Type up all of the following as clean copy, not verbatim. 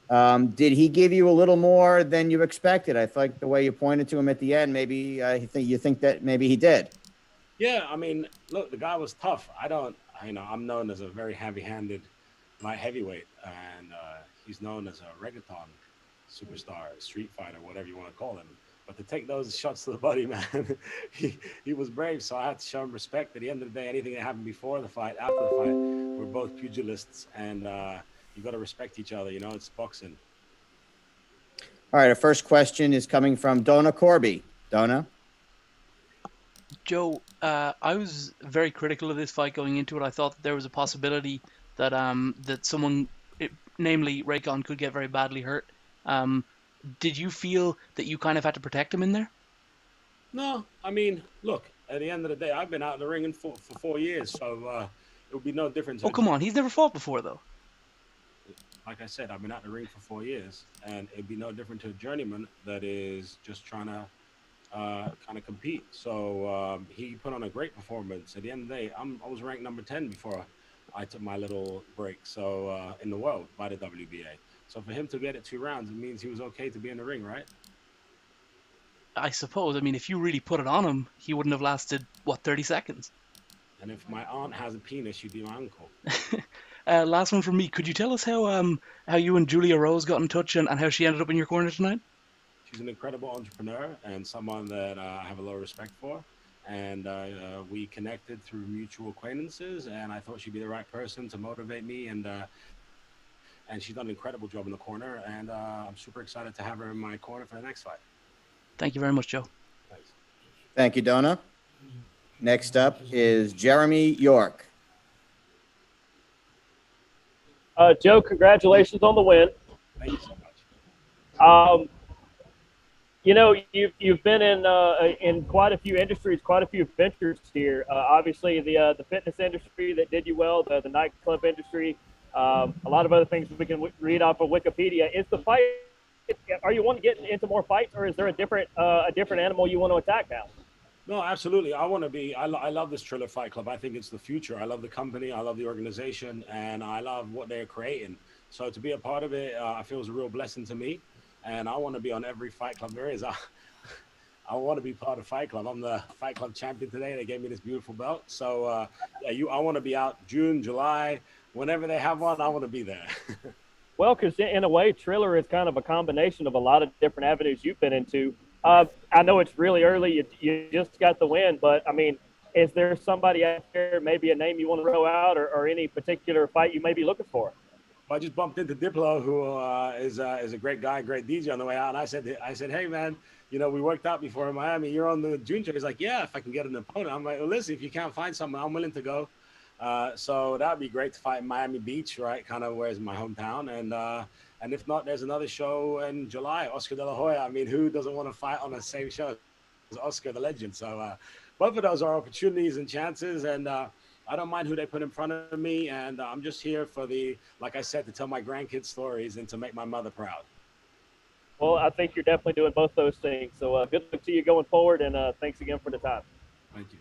Did he give you a little more than you expected? I like the way you pointed to him at the end. Maybe you think that maybe he did. Yeah, I mean, look, the guy was tough. I don't, I'm known as a very heavy-handed light heavyweight, and he's known as a reggaeton superstar, street fighter, whatever you want to call him. But to take those shots to the body, man, he was brave. So I had to show him respect. At the end of the day, anything that happened before the fight, after the fight, we're both pugilists, and you got to respect each other. It's boxing. All right, our first question is coming from Donna Corby. Donna? Joe, I was very critical of this fight going into it. I thought that there was a possibility that that someone, namely Reykon, could get very badly hurt. Did you feel that you kind of had to protect him in there? No, I mean, look, at the end of the day, I've been out in the ring for 4 years, so it would be no difference. Oh, come on. He's never fought before, though. Like I said, I've been out in the ring for 4 years, and it'd be no different to a journeyman that is just trying to kind of compete. So he put on a great performance. At the end of the day, I was ranked number 10 before I took my little break. So in the world by the WBA. So for him to get it 2 rounds, it means he was okay to be in the ring, right? I suppose. I mean, if you really put it on him, he wouldn't have lasted, 30 seconds? And if my aunt has a penis, she'd be my uncle. Last one from me. Could you tell us how you and Julia Rose got in touch and how she ended up in your corner tonight? She's an incredible entrepreneur and someone that I have a lot of respect for. And we connected through mutual acquaintances, and I thought she'd be the right person to motivate me. And she's done an incredible job in the corner, and I'm super excited to have her in my corner for the next fight. Thank you very much, Joe. Thanks. Thank you, Donna. Next up is Jeremy York. Joe, congratulations on the win. Thank you so much. You've been in quite a few industries, quite a few ventures here. Obviously, the fitness industry that did you well, the nightclub industry, a lot of other things we can read off of Wikipedia. Is the fight? Are you wanting to get into more fights, or is there a different animal you want to attack now? No, absolutely. I want to be. I love this Triller Fight Club. I think it's the future. I love the company. I love the organization, and I love what they're creating. So to be a part of it, I feel is a real blessing to me. And I want to be on every fight club there is. I want to be part of Fight Club. I'm the Fight Club champion today. They gave me this beautiful belt. So I want to be out June, July, whenever they have one. I want to be there. Well, because in a way, Triller is kind of a combination of a lot of different avenues you've been into. I know it's really early. You just got the win, but I mean, is there somebody out there, maybe a name you want to throw out, or any particular fight you may be looking for? I just bumped into Diplo, who is a great guy, great DJ on the way out. And I said, hey, man, we worked out before in Miami. You're on the June show. He's like, yeah, if I can get an opponent. I'm like, well, listen, if you can't find someone, I'm willing to go. So that'd be great to fight in Miami Beach, right? Kind of where's my hometown. And if not, there's another show in July, Oscar De La Hoya. I mean, who doesn't want to fight on the same show as Oscar, the legend? So both of those are opportunities and chances. And I don't mind who they put in front of me. And I'm just here for like I said, to tell my grandkids stories and to make my mother proud. Well, I think you're definitely doing both those things. So good luck to you going forward. And thanks again for the time. Thank you.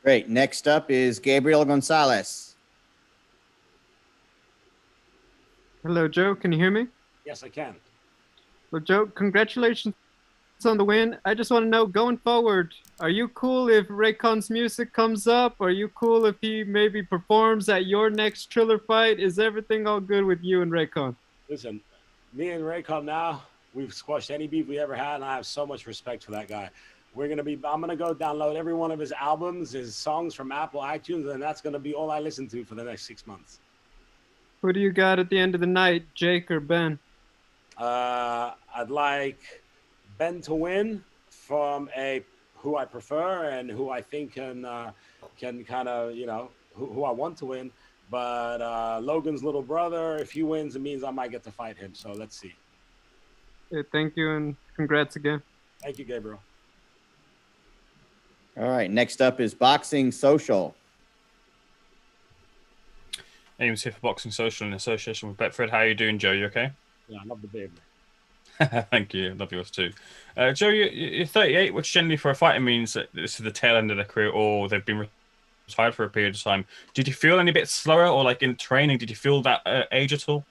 Great. Next up is Gabriel Gonzalez. Hello, Joe. Can you hear me? Yes, I can. Well, Joe, congratulations on the win. I just want to know, going forward, are you cool if Raycon's music comes up? Are you cool if he maybe performs at your next Triller fight? Is everything all good with you and Reykon? Listen, me and Reykon now, we've squashed any beef we ever had, and I have so much respect for that guy. I'm going to go download every one of his albums, his songs from Apple iTunes, and that's going to be all I listen to for the next 6 months. Who do you got at the end of the night, Jake or Ben? I'd like Ben to win from who I prefer and who I think can kind of, who I want to win. But Logan's little brother, if he wins, it means I might get to fight him. So let's see. Yeah, thank you, and congrats again. Thank you, Gabriel. All right. Next up is Boxing Social. Ames here for Boxing Social in association with Betfred. How are you doing, Joe? You okay? Yeah, I love the baby. Thank you. Love yours too. Joe, you're 38, which generally for a fighter means that this is the tail end of their career or they've been retired for a period of time. Did you feel any bit slower or like in training? Did you feel that age at all?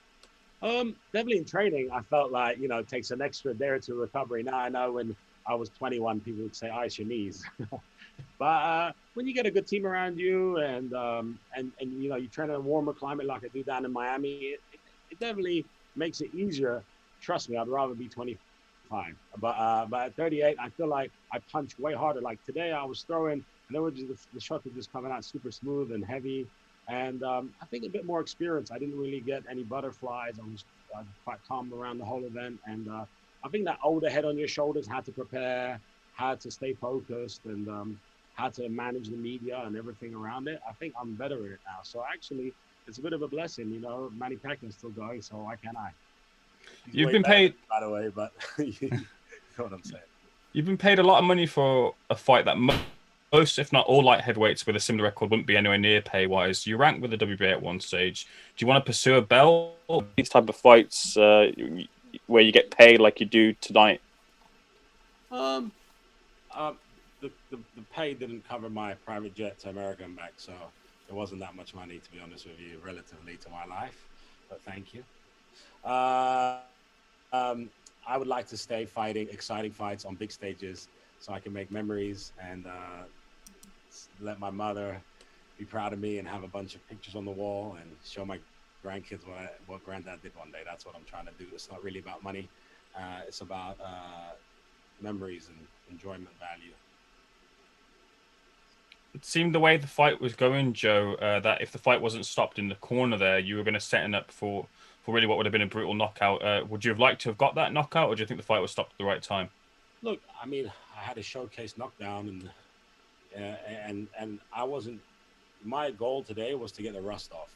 Definitely in training, I felt like, it takes an extra day or two recovery. Now I know when I was 21, people would say ice your knees. But when you get a good team around you and you train in a warmer climate like I do down in Miami, it definitely makes it easier. Trust me, I'd rather be 25. But at 38, I feel like I punch way harder. Like today, I was throwing, and there was just the shots were just coming out super smooth and heavy. And I think a bit more experience. I didn't really get any butterflies. I was quite calm around the whole event. And I think that older head on your shoulders, how to prepare, how to stay focused, and how to manage the media and everything around it. I think I'm better at it now. So actually, it's a bit of a blessing. Manny Pacquiao's still going, so why can't I? He's You've way been better, paid, by the way, but you know what I'm saying. you've been paid a lot of money for a fight that most, if not all, light heavyweights with a similar record wouldn't be anywhere near pay-wise. You rank with the WBA at one stage. Do you want to pursue a belt? These type of fights where you get paid like you do tonight? Um, the pay didn't cover my private jet to America and back, so it wasn't that much money, to be honest with you, relatively to my life. But thank you. I would like to stay fighting exciting fights on big stages so I can make memories and let my mother be proud of me and have a bunch of pictures on the wall and show my grandkids what granddad did one day. That's what I'm trying to do. It's not really about money. It's about memories and enjoyment value. It seemed the way the fight was going, Joe, that if the fight wasn't stopped in the corner there, you were going to set it up for really what would have been a brutal knockout. Would you have liked to have got that knockout, or do you think the fight was stopped at the right time? Look, I mean, I had a showcase knockdown, and I wasn't. My goal today was to get the rust off.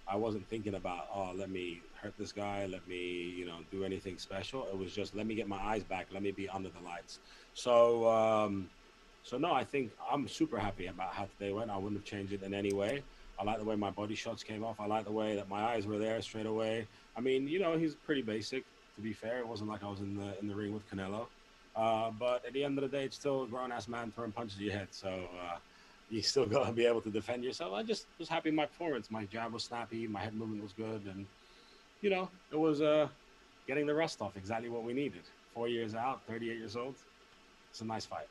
I wasn't thinking about, let me hurt this guy, let me, do anything special. It was just, let me get my eyes back, let me be under the lights. So, no, I think I'm super happy about how today went. I wouldn't have changed it in any way. I like the way my body shots came off. I like the way that my eyes were there straight away. I mean, he's pretty basic, to be fair. It wasn't like I was in the ring with Canelo. But at the end of the day, it's still a grown-ass man throwing punches at your head. So you still got to be able to defend yourself. I just was happy with my performance. My jab was snappy. My head movement was good. And, it was getting the rust off, exactly what we needed. 4 years out, 38 years old. It's a nice fight.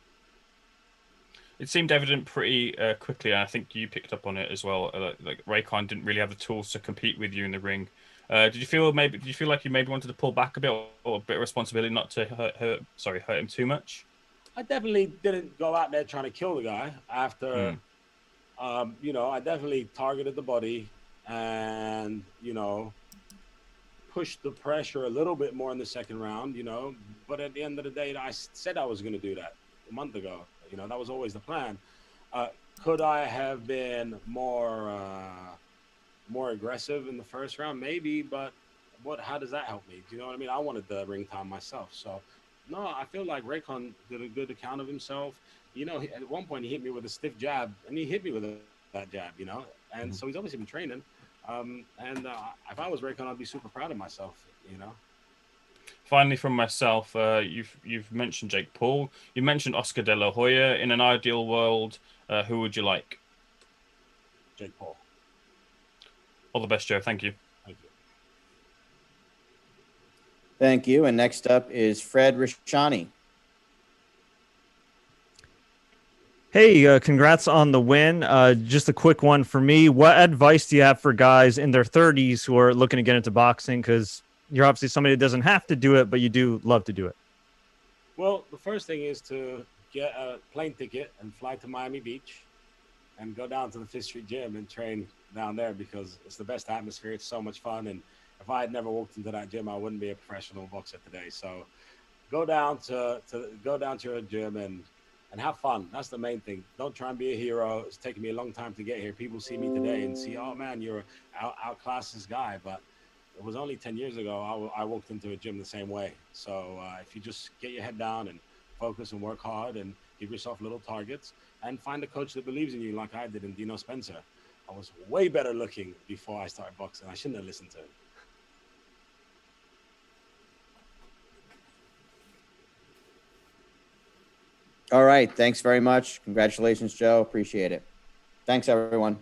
It seemed evident pretty quickly, and I think you picked up on it as well. Like Reykon didn't really have the tools to compete with you in the ring. Did you feel like you maybe wanted to pull back a bit, or a bit of responsibility not to hurt him too much? I definitely didn't go out there trying to kill the guy after. I definitely targeted the body and pushed the pressure a little bit more in the second round. But at the end of the day, I said I was going to do that a month ago. That was always the plan. Could I have been more aggressive in the first round? Maybe, but how does that help me? Do you know what I mean? I wanted the ring time myself. So, no, I feel like Reykon did a good account of himself. At one point he hit me with a stiff jab, and he hit me with that jab, And so he's obviously been training. If I was Reykon, I'd be super proud of myself, Finally, from myself, you've mentioned Jake Paul. You mentioned Oscar De La Hoya. In an ideal world, who would you like? Jake Paul. All the best, Joe. Thank you. Thank you. Thank you. And next up is Fred Rishani. Hey, congrats on the win. Just a quick one for me. What advice do you have for guys in their 30s who are looking to get into boxing? Because you're obviously somebody that doesn't have to do it, but you do love to do it. Well, the first thing is to get a plane ticket and fly to Miami Beach and go down to the Fifth Street Gym and train down there, because it's the best atmosphere. It's so much fun. And if I had never walked into that gym, I wouldn't be a professional boxer today. So go down to your gym and have fun. That's the main thing. Don't try and be a hero. It's taken me a long time to get here. People see me today and see, oh man, you're outclassed this guy. But it was only 10 years ago I walked into a gym the same way. So if you just get your head down and focus and work hard and give yourself little targets and find a coach that believes in you, like I did in Dino Spencer. I was way better looking before I started boxing. I shouldn't have listened to him. All right. Thanks very much. Congratulations, Joe. Appreciate it. Thanks, everyone.